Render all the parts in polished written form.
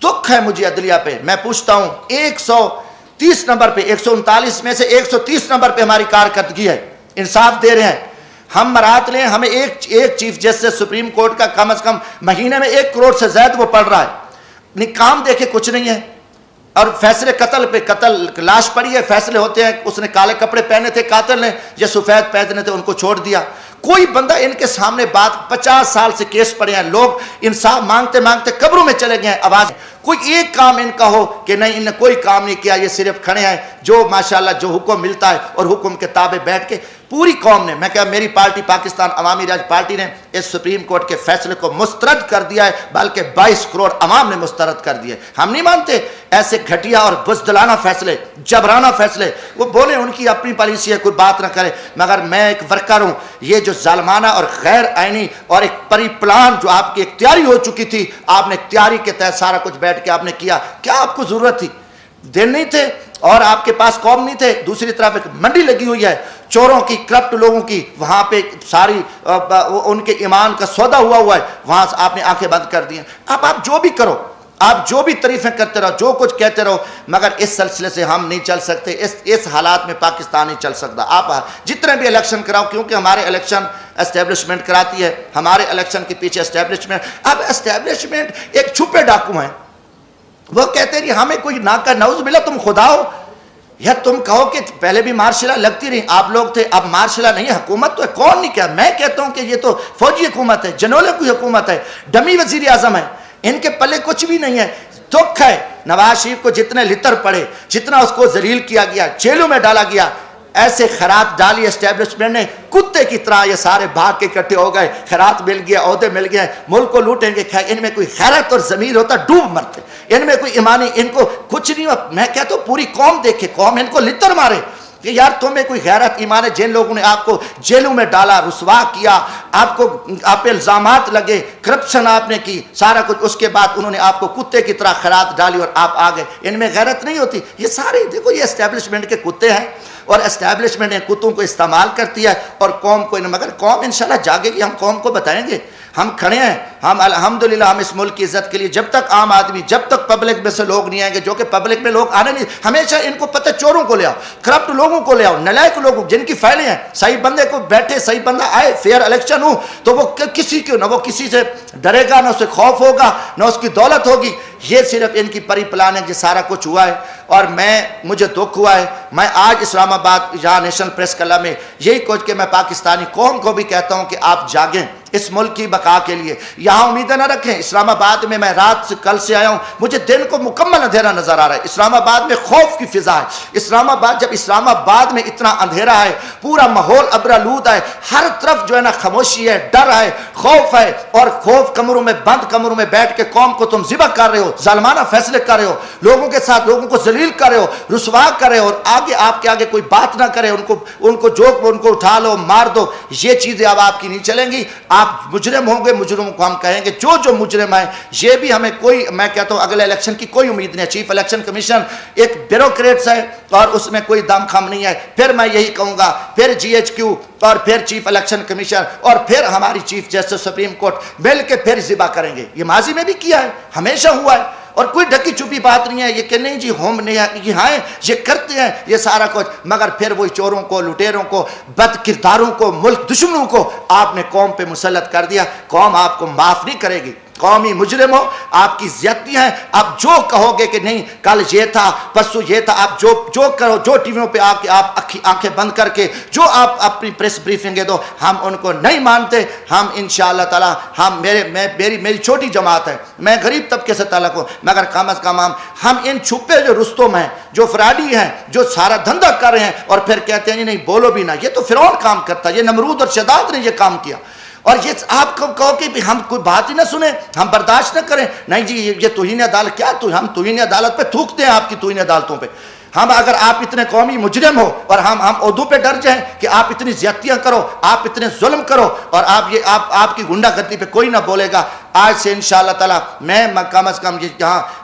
दुख है मुझे अदलिया पे। मैं पूछता हूं 130 नंबर पे, 139 में से 130 नंबर पे हमारी कारकर्दगी है, इंसाफ दे रहे हैं। हम मरात लें, हमें एक चीफ जस्टिस सुप्रीम कोर्ट का कम से कम महीने में 1 करोड़ से ज्यादा वो पढ़ रहा है, काम देखे कुछ नहीं है। और फैसले कत्ल पे, कत्ल लाश पड़ी है, फैसले होते हैं, उसने काले कपड़े पहने थे कातिल ने या सफेद पहने थे, उनको छोड़ दिया। कोई बंदा इनके सामने बात, 50 साल से केस पड़े हैं, लोग इंसाफ मांगते मांगते कब्रों में चले गए हैं। आवाज कोई एक काम इनका हो कि नहीं, इनने कोई काम नहीं किया, ये सिर्फ खड़े हैं, जो माशाल्लाह जो हुक्म मिलता है और हुक्म के ताबे बैठ के पूरी कौम ने, मैं क्या मेरी पार्टी पाकिस्तान अवामी राज पार्टी ने इस सुप्रीम कोर्ट के फैसले को मुस्तरद कर दिया है, बल्कि 22 करोड़ अवाम ने मुस्तरद कर दिए। हम नहीं मानते ऐसे घटिया और बुज़दिलाना फैसले, जबराना फैसले। वो बोले उनकी अपनी पॉलिसी है, कोई बात ना करे, मगर मैं एक वर्कर हूं। ये जो जालमाना और गैर आईनी और एक परी प्लान जो आपकी इख्तियारी हो चुकी थी, आपने इख्तियारी के तहत सारा कुछ बैठ के आपने किया। क्या आपको जरूरत थी? दिन नहीं थे और आपके पास कौम नहीं थे। दूसरी तरफ एक मंडी लगी हुई है चोरों की, करप्ट लोगों की, वहां पे सारी उनके ईमान का सौदा हुआ है, वहां से आपने आंखें बंद कर दी। अब आप जो भी करो, आप जो भी तारीफें करते रहो, जो कुछ कहते रहो, मगर इस सिलसिले से हम नहीं चल सकते। इस हालात में पाकिस्तान नहीं चल सकता। आप जितने भी इलेक्शन कराओ, क्योंकि हमारे इलेक्शन एस्टेब्लिशमेंट कराती है, हमारे इलेक्शन के पीछे एस्टेब्लिशमेंट। अब एस्टेब्लिशमेंट एक छुपे डाकू हैं, वो कहते रही हमें कोई ना का नौज मिला, तुम खुदा हो। या तुम कहो कि पहले भी मार्शला लगती रही, आप लोग थे, अब मार्शला नहीं है, हुकूमत तो है। कौन नहीं कहा? मैं कहता हूं कि ये तो फौजी हुकूमत है, जनोले की हुकूमत है, डमी वजीर आजम है, इनके पल्ले कुछ भी नहीं है। दुख है नवाज शरीफ को, जितने लितर पड़े, जितना उसको जलील किया गया, जेलों में डाला गया, ऐसे खैरात डाली एस्टेब्लिशमेंट ने, कुत्ते की तरह ये सारे भाग के इकट्ठे हो गए, खैरात मिल गया, ओहदे मिल गए, मुल्क को लूटेंगे। इनमें कोई खैरत और जमीर होता डूब मरते, इनमें कोई ईमानी, इनको कुछ नहीं। मैं कहता हूं पूरी कौम देखे, कौम इनको लितर मारे कि यार तुम्हें कोई गैरत ईमान है। जिन लोगों ने आपको जेलों में डाला, रुसवा किया, आपको आप पे इल्जामात लगे, करप्शन आपने की, सारा कुछ, उसके बाद उन्होंने आपको कुत्ते की तरह खैरात डाली और आप आ गए। इनमें गैरत नहीं होती। ये सारे देखो, ये एस्टेब्लिशमेंट के कुत्ते हैं और एस्टेब्लिशमेंट इन कुत्तों को इस्तेमाल करती है और कौम को। मगर कौम इंशाल्लाह जागेगी, हम कौम को बताएंगे, हम खड़े हैं, हम अल्हम्दुलिल्लाह, हम इस मुल्क की इज्जत के लिए। जब तक आम आदमी, जब तक पब्लिक में से लोग नहीं आएंगे, जो कि पब्लिक में लोग आने नहीं, हमेशा इनको पता, चोरों को ले आओ, करप्ट लोगों को ले आओ, नलायक लोगों जिनकी फाइलें हैं, सही बंदे को बैठे, सही बंदा आए, फेयर इलेक्शन हो, तो वो किसी को ना, वो किसी से डरेगा ना, उसे खौफ होगा ना, उसकी दौलत होगी। ये सिर्फ इनकी परी प्लान है, जो सारा कुछ हुआ है। और मुझे दुख हुआ है, मैं आज इस्लामाबाद जहाँ नेशनल प्रेस क्लब में यही कुछ कि मैं पाकिस्तानी कौम को भी कहता हूँ कि आप जागें इस मुल्क की बका के लिए। यहाँ उम्मीदें न रखें। इस्लामाबाद में मैं रात से, कल से आया हूँ, मुझे दिन को मुकम्मल अंधेरा नजर आ रहा है। इस्लामाबाद में खौफ की फिजा है। इस्लामाबाद, जब इस्लामाबाद में इतना अंधेरा है, पूरा माहौल अबरालूद है, हर तरफ जो है ना खामोशी है, डर है, खौफ है, और खौफ कमरों में, बंद कमरों में बैठ के कौम को तुम जिबा कर रहे हो, जालमाना फैसले कर रहे हो, लोगों के साथ लोगों को जलील कर रहे हो, रुसवा कर रहे हो, और आगे आपके आगे कोई बात ना करे, उनको जोक उनको उठा लो, मार दो। ये चीजें अब आपकी नहीं चलेंगी। आप मुजरिम होंगे, मुजरिमों को हम कहेंगे, जो मुजरिम है, ये भी हमें कोई, मैं कहता हूं अगले इलेक्शन की कोई उम्मीद नहीं है। चीफ इलेक्शन कमीशन एक ब्यूरोक्रेट्स है और उसमें कोई दम खम नहीं है। फिर मैं यही कहूंगा, फिर GHQ और फिर चीफ इलेक्शन कमीशन और फिर हमारी चीफ जस्टिस सुप्रीम कोर्ट मिल के फिर जिबा करेंगे। ये माजी में भी किया है, हमेशा हुआ है, और कोई ढकी छुपी बात नहीं है ये कि नहीं जी हम नहीं, ये हाँ ये करते हैं ये सारा कुछ। मगर फिर वही चोरों को, लुटेरों को, बद किरदारों को, मुल्क दुश्मनों को आपने कौम पे मुसल्लत कर दिया। कौम आपको माफ नहीं करेगी। कौमी मुजरिम हो, आपकी ज्यादती है। आप जो कहोगे कि नहीं कल ये था, परसों ये था, आप जो करो, जो टीवियों पे आके आप आंखें बंद करके जो आप अपनी प्रेस ब्रीफिंग दो, हम उनको नहीं मानते। हम इंशाअल्लाह ताला, हम मेरी छोटी जमात है, मैं गरीब तबके से ताल्लुक हूं, मगर कम अज कम हम इन छुपे जो रुस्तम हैं, जो फ्राडी हैं, जो सारा धंधा कर रहे हैं और फिर कहते हैं नहीं बोलो भी ना, ये तो फिरौन काम करता है, ये नमरूद और शदाद ने ये काम किया। और ये आप कहो कि हम कोई बात ही ना सुने, हम बर्दाश्त न करें, नहीं जी ये तौहीन अदालत, क्या हम तौहीन अदालत पे थूकते हैं, आपकी तौहीन अदालतों पे। हम अगर आप इतने कौमी मुजरिम हो और हम ओहदों पे डर जाएं कि आप इतनी ज्यादतियां करो, आप इतने जुल्म करो और आपकी गुंडागर्दी पे कोई ना बोलेगा। आज से इंशाअल्लाह ताला मैं कम अज कम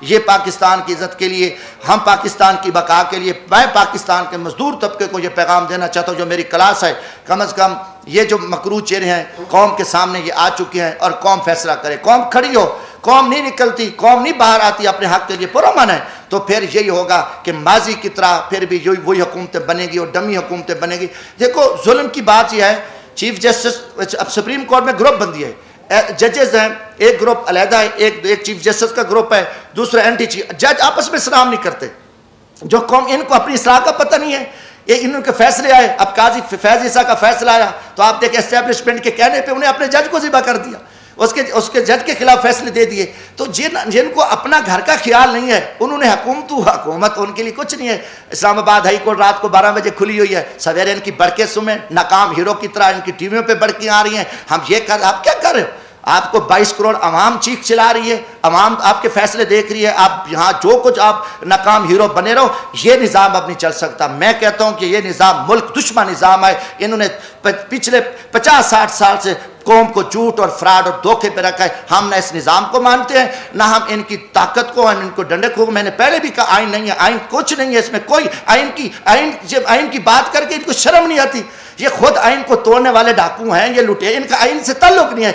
ये पाकिस्तान की इज्जत के लिए, हम पाकिस्तान की बका के लिए, मैं पाकिस्तान के मजदूर तबके को ये पैगाम देना चाहता हूँ, जो मेरी क्लास है, कम अज कम ये जो मकरू चेहरे हैं कौम के सामने ये आ चुके हैं और कौम फैसला करे। कौम खड़ी हो, قوم نہیں نکلتی، قوم نہیں باہر آتی اپنے حق کے لیے پرامن ہے، تو پھر یہی ہوگا کہ ماضی کی طرح پھر بھی وہی حکومتیں بنے گی اور ڈمی حکومتیں بنے گی۔ دیکھو ظلم کی بات یہ ہے، چیف جسٹس اب سپریم کورٹ میں گروپ بندی ہے، ججز ہیں، ایک گروپ علیحدہ ہے، ایک چیف جسٹس کا گروپ ہے، دوسرا اینٹی چیف، جج آپس میں سلام نہیں کرتے۔ جو قوم ان کو اپنی اصلاح کا پتہ نہیں ہے، یہ ان کے فیصلے آئے، اب قاضی فیض عیسیٰ کا فیصلہ آیا تو آپ دیکھیں اسٹیبلشمنٹ کے کہنے پہ انہیں اپنے جج کو ذبح کر دیا، اس کے جج کے خلاف فیصلے دے دیے۔ تو جن کو اپنا گھر کا خیال نہیں ہے، انہوں نے حکومت ان کے لیے کچھ نہیں ہے۔ اسلام آباد ہائی کورٹ رات کو 12 بجے کھلی ہوئی ہے، سویرے ان کی بڑکیں سنیں، ناکام ہیرو کی طرح ان کی ٹی ویوں پہ بڑکیں آ رہی ہیں، ہم یہ آپ کیا کر رہے ہو؟ آپ کو 22 کروڑ عوام چیخ چلا رہی ہے، عوام آپ کے فیصلے دیکھ رہی ہے، آپ یہاں جو کچھ آپ ناکام ہیرو بنے رہو، یہ نظام اب نہیں چل سکتا۔ میں کہتا ہوں کہ یہ نظام ملک دشمن نظام ہے، انہوں نے پچھلے 50-60 سال سے قوم کو جھوٹ اور فراڈ اور دھوکے پہ رکھا ہے۔ ہم نہ اس نظام کو مانتے ہیں، نہ ہم ان کی طاقت کو، ان کو ڈنڈے کو۔ میں نے پہلے بھی کہا آئین نہیں ہے، آئین کچھ نہیں ہے، اس میں کوئی جب آئین کی بات کر کے ان کو شرم نہیں آتی۔ یہ خود آئین کو توڑنے والے ڈاکو ہیں، یہ لٹے، ان کا آئین سے تعلق نہیں ہے۔